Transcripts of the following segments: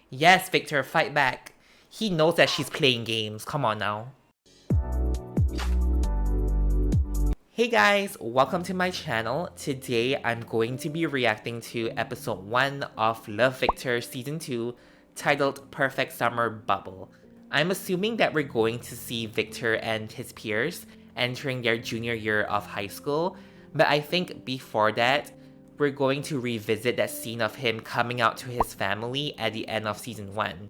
Yes, Victor, fight back. He knows that she's playing games. Come on now. Hey guys, welcome to my channel. Today I'm going to be reacting to episode 1 of Love Victor season 2, titled Perfect Summer Bubble. I'm assuming that we're going to see Victor and his peers entering their junior year of high school, but I think before that, we're going to revisit that scene of him coming out to his family at the end of season 1.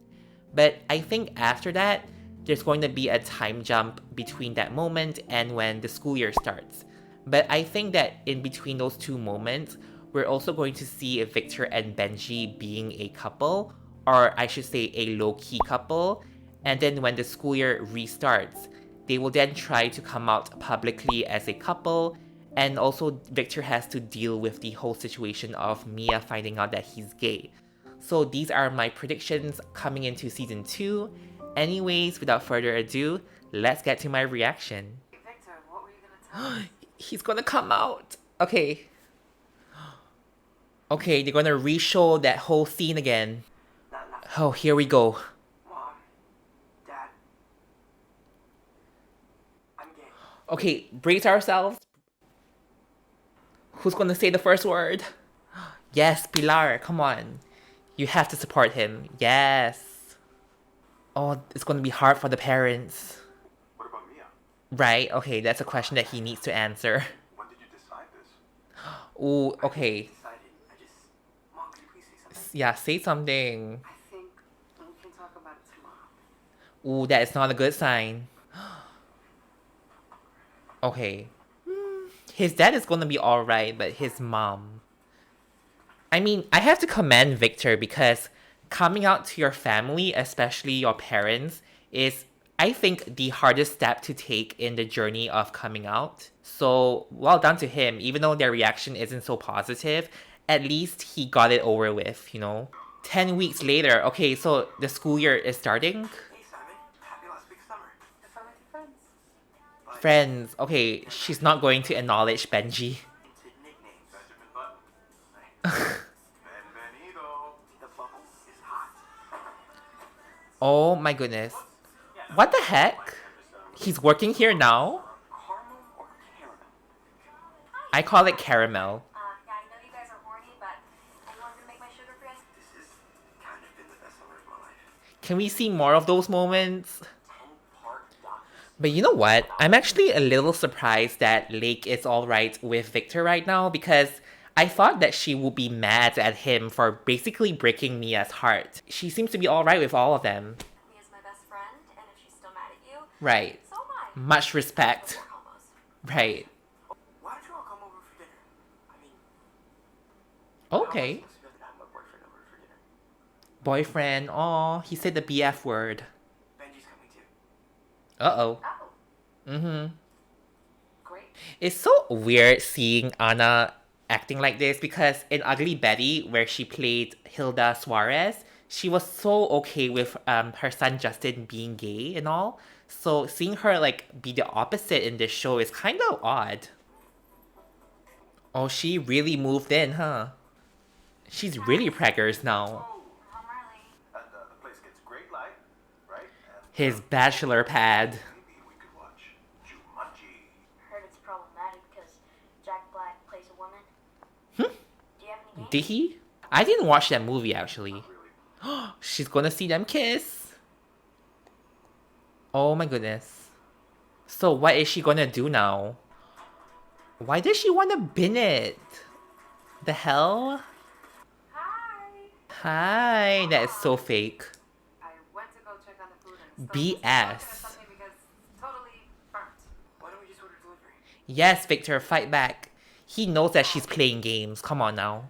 But I think after that, there's going to be a time jump between that moment and when the school year starts. But I think that in between those two moments, we're also going to see Victor and Benji being a couple, or I should say a low-key couple, and then when the school year restarts, they will then try to come out publicly as a couple, and also Victor has to deal with the whole situation of Mia finding out that he's gay. So these are my predictions coming into season 2. Anyways, without further ado, let's get to my reaction. Victor, what were you gonna tell us? He's gonna come out. Okay. Okay, they're gonna re-show that whole scene again. Oh, here we go. Mom, Dad, I'm gay. Okay, brace ourselves. Who's gonna say the first word? Yes, Pilar, come on. You have to support him. Yes. Oh, it's gonna be hard for the parents. What about Mia? Right, okay, that's a question that he needs to answer. When did you decide this? Ooh, okay. Decided. Mom, could you please say something? Yeah, say something. I think we can talk about it tomorrow. Ooh, that is not a good sign. Okay. His dad is gonna be alright, but his mom. I mean, I have to commend Victor because coming out to your family, especially your parents, is, I think, the hardest step to take in the journey of coming out. So, well done to him. Even though their reaction isn't so positive, at least he got it over with, you know? 10 weeks later, okay, so the school year is starting? Hey, Simon. Happy last week's summer. Have fun with your friends. Friends, okay, she's not going to acknowledge Benji. Into nicknames. Benjamin Button. Benvenido. The bubble is hot. Oh my goodness. What the heck? He's working here now? Caramel or caramel? I call it caramel. Yeah, I know you guys are horny, but anyone gonna make my sugar for us? This has kind of been the best summer of my life. Can we see more of those moments? 10-part doc. But you know what? I'm actually a little surprised that Lake is alright with Victor right now because I thought that she would be mad at him for basically breaking Mia's heart. She seems to be alright with all of them. Mia's my best friend, and if she's still mad at you, Right. so am I. Much respect. Almost. Right. Why don't you all come over for dinner? I mean, Okay. I'm supposed to have my boyfriend over for dinner. Boyfriend. Aw, he said the BF word. Benji's coming too. Uh-oh. Oh, Mm-hmm. great. It's so weird seeing Anna acting like this because in Ugly Betty, where she played Hilda Suarez, she was so okay with her son Justin being gay and all. So seeing her like be the opposite in this show is kind of odd. Oh, she really moved in, huh? She's really preggers now. Oh, Home early. and the place gets great light, right? And His bachelor pad. maybe we could watch Jumanji. Heard it's problematic because Jack Black plays a woman. Hmm? Do you have any games? Did he? I didn't watch that movie actually. Really? She's gonna see them kiss. Oh my goodness. So what is she gonna do now? Why does she wanna bin it? The hell? Hi. Hi, that is so fake. I went to go check on the food and BS. something because it's totally burnt. Why don't we just order delivery? Yes, Victor, fight back. He knows that she's playing games. Come on now.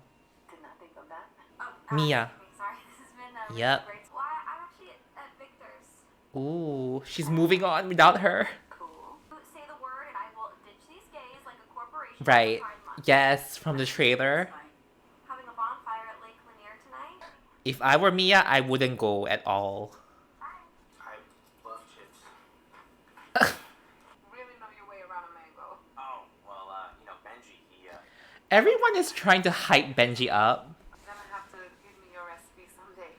Did not think of that. Oh, Mia. Sorry, this has been really Yep. great. Well, I'm actually at Victor's. Ooh, she's moving on without her. Cool. Say the word, and I will ditch these gays like a corporation. Right. for Pride Month. Yes, from the trailer. Fine. Having a bonfire at Lake Lanier tonight. If I were Mia, I wouldn't go at all. Bye. I love chips. Really know your way around a mango. Oh, well, Benji, he, Everyone is trying to hype Benji up. You're gonna have to give me your recipe someday.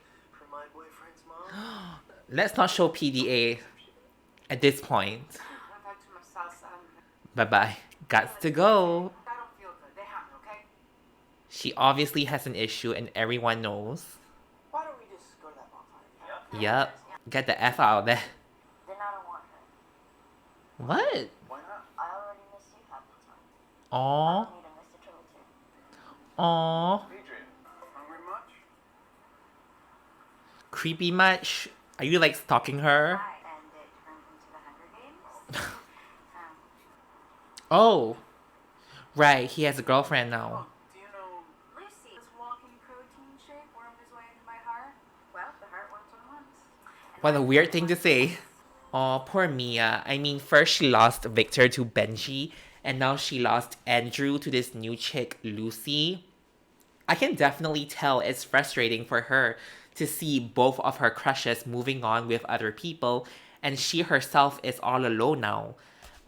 my boyfriend's mom? Let's not show PDA at this point. I've had too much salsa. Bye-bye. Gots to go. I don't feel good. They have me, okay? She obviously has an issue and everyone knows. Why don't we just go to that bonfire? Yup. Get the F out of there. Then I don't want her. What? Why not? I already miss you half the time. I Aww. don't need to miss the trouble too. Aww. Adrian, hungry much? Creepy much? Are you like stalking her? Hi, and it turned into the Hunger Games. Oh. Right, he has a girlfriend now. Do you know Lucy. this walking protein shake wormed his way into my heart? Well, the heart works on once. What a weird thing to say. Oh, poor Mia. I mean, first she lost Victor to Benji, and now she lost Andrew to this new chick, Lucy. I can definitely tell it's frustrating for her to see both of her crushes moving on with other people, and she herself is all alone now.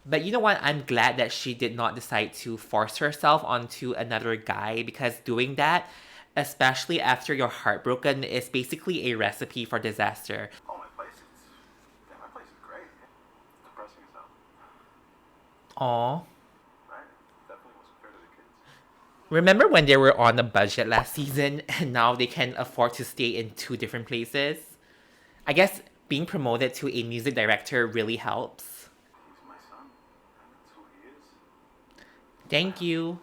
But you know what? I'm glad that she did not decide to force herself onto another guy, because doing that, especially after you're heartbroken, is basically a recipe for disaster. Oh, my place is great. Depressing as hell. Aww. Right? Definitely wasn't fair to the kids. Remember when they were on a budget last season and now they can afford to stay in two different places? I guess being promoted to a music director really helps. He's my son. And that's who he is. Thank you.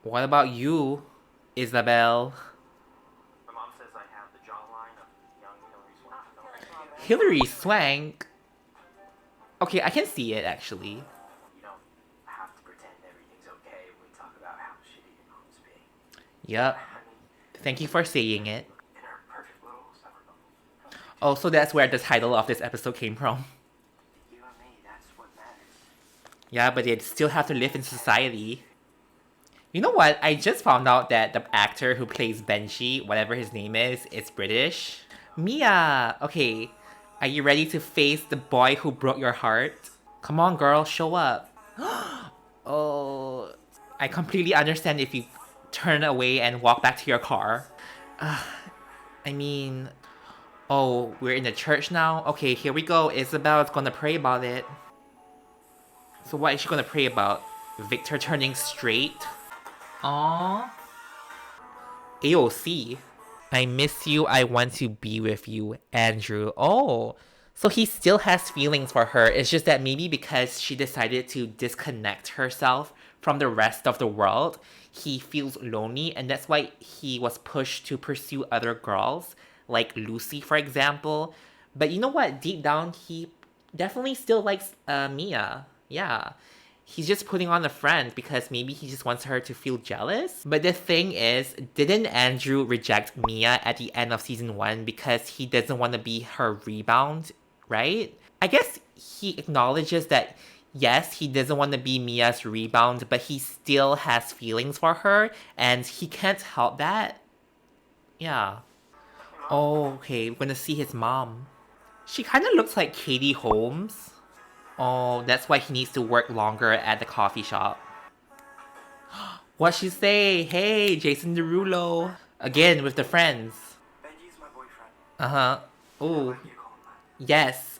What about you, Isabel? My mom says I have the jawline of young Hillary Swank. Hillary Swank? Okay, I can see it actually. You don't have to pretend everything's okay when we talk about how shitty your mom's being. Yup. I mean, Thank you for saying it. in her perfect little summer bubble. Oh, so that's where the title of this episode came from. You and me, that's what matters. Yeah, but they still have to live in society. You know what? I just found out that the actor who plays Benji, whatever his name is British. Mia! Okay, are you ready to face the boy who broke your heart? Come on, girl, show up. Oh, I completely understand if you turn away and walk back to your car. I mean... Oh, we're in the church now? Okay, here we go. Isabel's gonna pray about it. So what is she gonna pray about? Victor turning straight? Aww. AOC. I miss you, I want to be with you, Andrew. Oh, so he still has feelings for her. It's just that maybe because she decided to disconnect herself from the rest of the world, he feels lonely, and that's why he was pushed to pursue other girls, like Lucy, for example. But you know what? Deep down, he definitely still likes Mia. Yeah. He's just putting on a front because maybe he just wants her to feel jealous. But the thing is, didn't Andrew reject Mia at the end of season 1 because he doesn't want to be her rebound, right? I guess he acknowledges that, yes, he doesn't want to be Mia's rebound, but he still has feelings for her, and he can't help that. Yeah. Oh, okay, we're gonna see his mom. She kind of looks like Katie Holmes. Oh, that's why he needs to work longer at the coffee shop. What she say? Hey, Jason Derulo. Again, with the friends. Benji's my boyfriend. Uh-huh. I Ooh, like you to call him that. yes.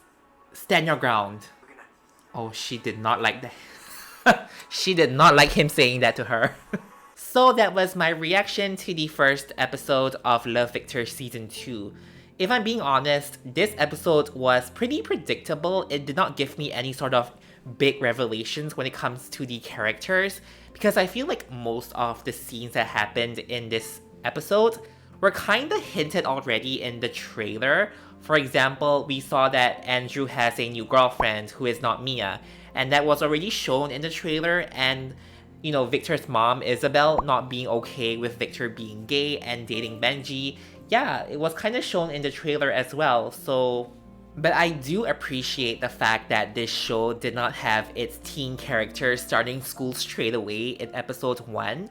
Stand your ground. Good night. Oh, she did not like that. She did not like him saying that to her. So that was my reaction to the first episode of Love Victor Season 2. If I'm being honest, this episode was pretty predictable. It did not give me any sort of big revelations when it comes to the characters, because I feel like most of the scenes that happened in this episode were kinda hinted already in the trailer. For example, we saw that Andrew has a new girlfriend who is not Mia, and that was already shown in the trailer, and you know, Victor's mom, Isabel, not being okay with Victor being gay and dating Benji. Yeah, it was kind of shown in the trailer as well, so... But I do appreciate the fact that this show did not have its teen characters starting school straight away in episode 1.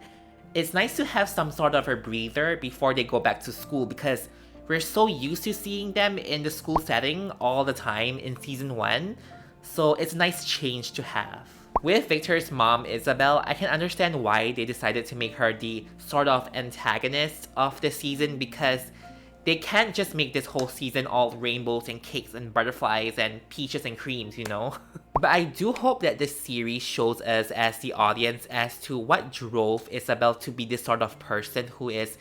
It's nice to have some sort of a breather before they go back to school, because we're so used to seeing them in the school setting all the time in season 1, so it's a nice change to have. With Victor's mom, Isabel, I can understand why they decided to make her the sort of antagonist of the season, because They can't just make this whole season all rainbows and cakes and butterflies and peaches and creams, you know? But I do hope that this series shows us as the audience as to what drove Isabel to be this sort of person who is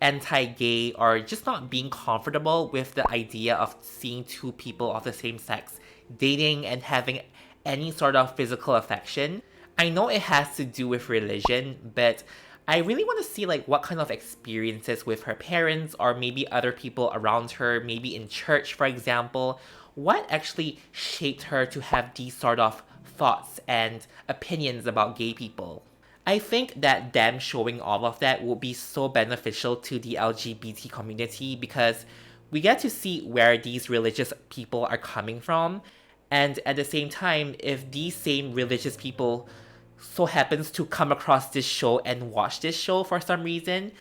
anti-gay or just not being comfortable with the idea of seeing two people of the same sex dating and having any sort of physical affection. I know it has to do with religion, but I really want to see like what kind of experiences with her parents or maybe other people around her, maybe in church for example, what actually shaped her to have these sort of thoughts and opinions about gay people. I think that them showing all of that would be so beneficial to the LGBT community because we get to see where these religious people are coming from, and at the same time, if these same religious people so happens to come across this show and watch this show for some reason,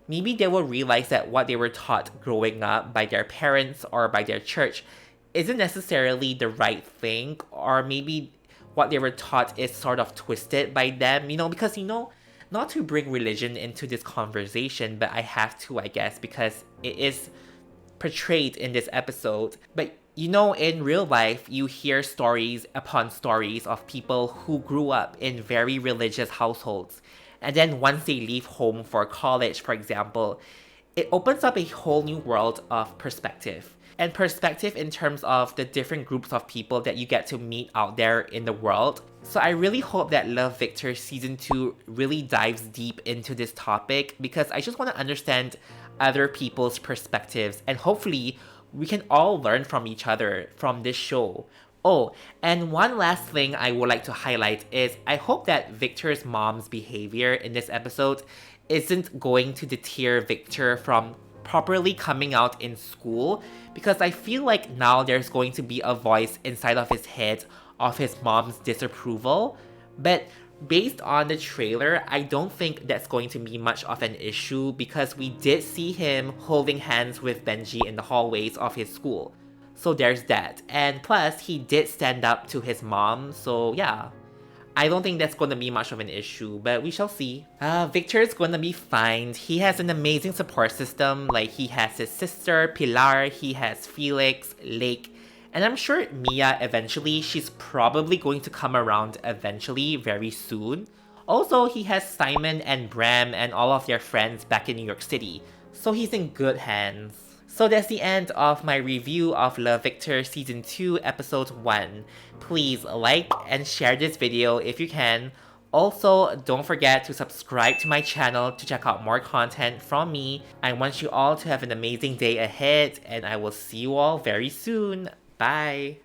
maybe they will realize that what they were taught growing up by their parents or by their church isn't necessarily the right thing, or maybe what they were taught is sort of twisted by them, because, not to bring religion into this conversation, but I have to, I guess, because it is portrayed in this episode. But in real life, you hear stories upon stories of people who grew up in very religious households. And then once they leave home for college, for example, it opens up a whole new world of perspective. And perspective in terms of the different groups of people that you get to meet out there in the world. So I really hope that Love Victor Season 2 really dives deep into this topic because I just want to understand other people's perspectives and hopefully we can all learn from each other from this show. Oh, and one last thing I would like to highlight is I hope that Victor's mom's behavior in this episode isn't going to deter Victor from properly coming out in school, because I feel like now there's going to be a voice inside of his head of his mom's disapproval. But based on the trailer, I don't think that's going to be much of an issue because we did see him holding hands with Benji in the hallways of his school. So there's that. And plus, he did stand up to his mom, so yeah. I don't think that's going to be much of an issue, but we shall see. Victor's going to be fine. He has an amazing support system. Like, he has his sister, Pilar, he has Felix, Lake, and I'm sure Mia eventually, she's probably going to come around eventually, very soon. Also, he has Simon and Bram and all of their friends back in New York City, so he's in good hands. So that's the end of my review of Love Victor Season 2 Episode 1. Please like and share this video if you can. Also, don't forget to subscribe to my channel to check out more content from me. I want you all to have an amazing day ahead and I will see you all very soon. Bye!